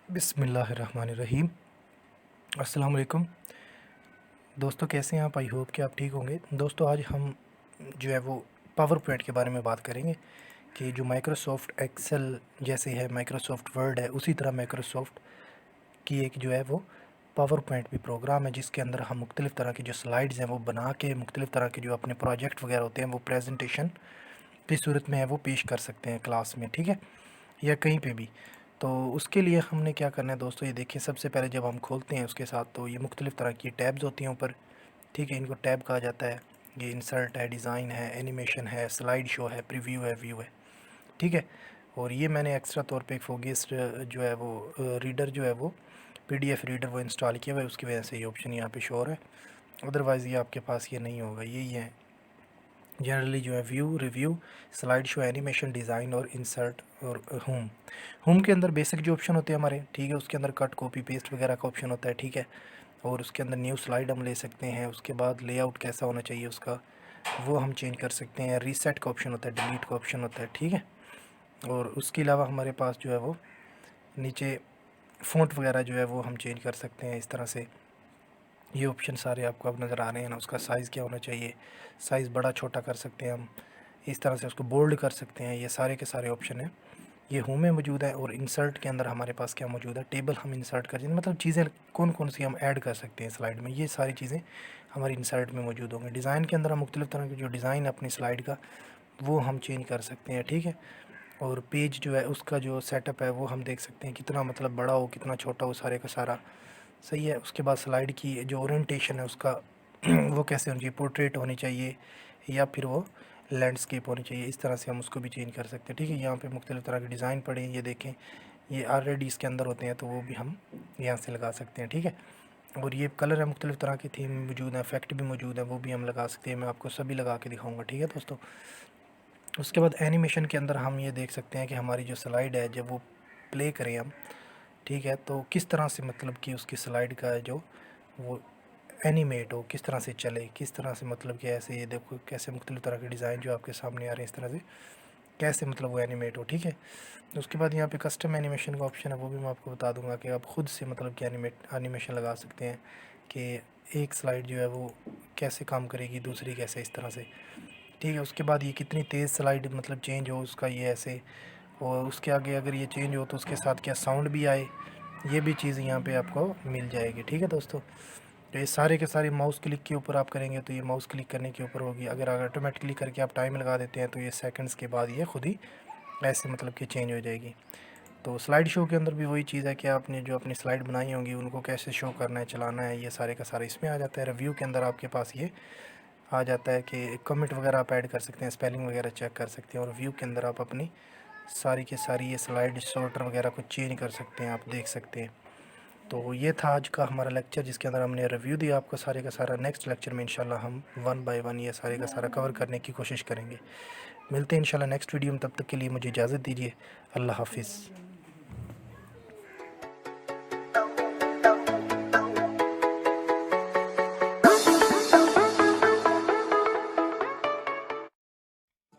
बिस्मिल्लाहिर्रहमानिर्रहीम। अस्सलाम वालेकुम दोस्तों, कैसे हैं आप? आई होप कि आप ठीक होंगे। दोस्तों, आज हम जो है वो पावर पॉइंट के बारे में बात करेंगे कि जो माइक्रोसॉफ्ट एक्सेल जैसे है, माइक्रोसॉफ्ट वर्ड है, उसी तरह माइक्रोसॉफ्ट की एक जो है वो पावर पॉइंट भी प्रोग्राम है, जिसके अंदर हम मुख्तलिफ़ तरह की जो स्लाइड्स हैं वो बना के मुख्तलिफ़ तरह के जो अपने प्रोजेक्ट वगैरह होते हैं वो प्रेजेंटेशन की सूरत में है वो पेश कर सकते हैं क्लास में, ठीक है, या कहीं पे भी। तो उसके लिए हमने क्या करना है दोस्तों, ये देखिए, सबसे पहले जब हम खोलते हैं उसके साथ तो ये मुख्तलिफ़ तरह की टैब्स होती हैं ऊपर, ठीक है, इनको टैब कहा जाता है। ये इंसर्ट है, डिज़ाइन है, एनिमेशन है, स्लाइड शो है, प्रीव्यू है, व्यू है, ठीक है। और ये मैंने एक्स्ट्रा तौर पे एक फोगेस जो है वो रीडर जो है वो पीडीएफ रीडर वो इंस्टॉल किया हुआ है, उसकी वजह से ये ऑप्शन यहाँ पे शो हो रहा है। अदरवाइज़ ये आपके पास ये नहीं होगा। यही है जनरली जो है view, review, slide show, animation, design और इंसर्ट और होम। होम के अंदर बेसिक जो ऑप्शन होते हैं हमारे, ठीक है, उसके अंदर कट, कॉपी, पेस्ट वगैरह का ऑप्शन होता है, ठीक है। और उसके अंदर न्यू स्लाइड हम ले सकते हैं। उसके बाद लेआउट कैसा होना चाहिए उसका, वो हम चेंज कर सकते हैं। रीसेट का ऑप्शन होता है, डिलीट का ऑप्शन होता है, ठीक है। और उसके अलावा हमारे पास जो है वो नीचे फ़ॉन्ट वगैरह जो है वो हम चेंज कर सकते हैं इस तरह से। ये ऑप्शन सारे आपको अब नज़र आ रहे हैं ना। उसका साइज़ क्या होना चाहिए, साइज़ बड़ा छोटा कर सकते हैं हम, इस तरह से उसको बोल्ड कर सकते हैं। ये सारे के सारे ऑप्शन हैं, ये होम में मौजूद है। और इंसर्ट के अंदर हमारे पास क्या मौजूद है, टेबल हम इंसर्ट कर, मतलब चीज़ें कौन कौन सी हम ऐड कर सकते हैं स्लाइड में, ये सारी चीज़ें हमारी इंसर्ट में मौजूद होंगी। डिज़ाइन के अंदर हम मुख्तलिफ़ तरह की जो डिज़ाइन अपनी स्लाइड का वो हम चेंज कर सकते हैं, ठीक है। और पेज जो है उसका जो सेटअप है वो हम देख सकते हैं, कितना मतलब बड़ा हो, कितना छोटा हो, सारे का सारा सही है। उसके बाद स्लाइड की जो ओरिएंटेशन है उसका वो कैसे होनी चाहिए, पोर्ट्रेट होनी चाहिए या फिर वो लैंडस्केप होनी चाहिए, इस तरह से हम उसको भी चेंज कर सकते हैं, ठीक है। यहाँ पे मुख्तलिफ़ तरह के डिज़ाइन पड़े हैं, ये देखें, ये ऑलरेडी इसके अंदर होते हैं, तो वो भी हम यहाँ से लगा सकते हैं, ठीक है। और ये कलर है, मुख्तलिफ़ तरह की थीम मौजूद है, इफेक्ट भी मौजूद है, वो भी हम लगा सकते हैं। मैं आपको सभी लगा के दिखाऊँगा, ठीक है दोस्तों। उसके बाद एनिमेशन के अंदर हम ये देख सकते हैं कि हमारी जो स्लाइड है जब वो प्ले करें हम, ठीक है, तो किस तरह से मतलब कि उसकी स्लाइड का जो वो एनिमेट हो, किस तरह से चले, किस तरह से मतलब कि ऐसे, ये देखो कैसे मुख्तलिफ़ तरह के डिज़ाइन जो आपके सामने आ रहे हैं, इस तरह से कैसे मतलब वो एनिमेट हो, ठीक है। उसके बाद यहाँ पे कस्टम एनिमेशन का ऑप्शन है, वो भी मैं आपको बता दूंगा कि आप ख़ुद से मतलब कि एनिमेशन लगा सकते हैं कि एक स्लाइड जो है वो कैसे काम करेगी, दूसरी कैसे, इस तरह से, ठीक है। उसके बाद ये कितनी तेज़ स्लाइड मतलब चेंज हो उसका, ये ऐसे। और उसके आगे अगर ये चेंज हो तो उसके साथ क्या साउंड भी आए, ये भी चीज़ यहाँ पे आपको मिल जाएगी, ठीक है दोस्तों। तो ये सारे के सारे माउस क्लिक के ऊपर आप करेंगे तो ये माउस क्लिक करने के ऊपर होगी। अगर ऑटोमेटिकली करके आप टाइम लगा देते हैं तो ये सेकंड्स के बाद ये खुद ही ऐसे मतलब कि चेंज हो जाएगी। तो स्लाइड शो के अंदर भी वही चीज़ है कि आपने जो अपनी स्लाइड बनाई होंगी उनको कैसे शो करना है, चलाना है, ये सारे का सारा इसमें आ जाता है। रिव्यू के अंदर आपके पास ये आ जाता है कि कमेंट वगैरह आप ऐड कर सकते हैं, स्पेलिंग वगैरह चेक कर सकते हैं। और व्यू के अंदर आप अपनी सारी की सारी ये स्लाइड सॉर्टर वगैरह को चेंज कर सकते हैं, आप देख सकते हैं। तो ये था आज का हमारा लेक्चर, जिसके अंदर हमने रिव्यू दिया आपको सारे का सारा। नेक्स्ट लेक्चर में इंशाल्लाह हम वन बाय वन ये सारे का सारा कवर करने की कोशिश करेंगे। मिलते हैं इंशाल्लाह नेक्स्ट वीडियो में, तब तक के लिए मुझे इजाज़त दीजिए। अल्लाह हाफिज़।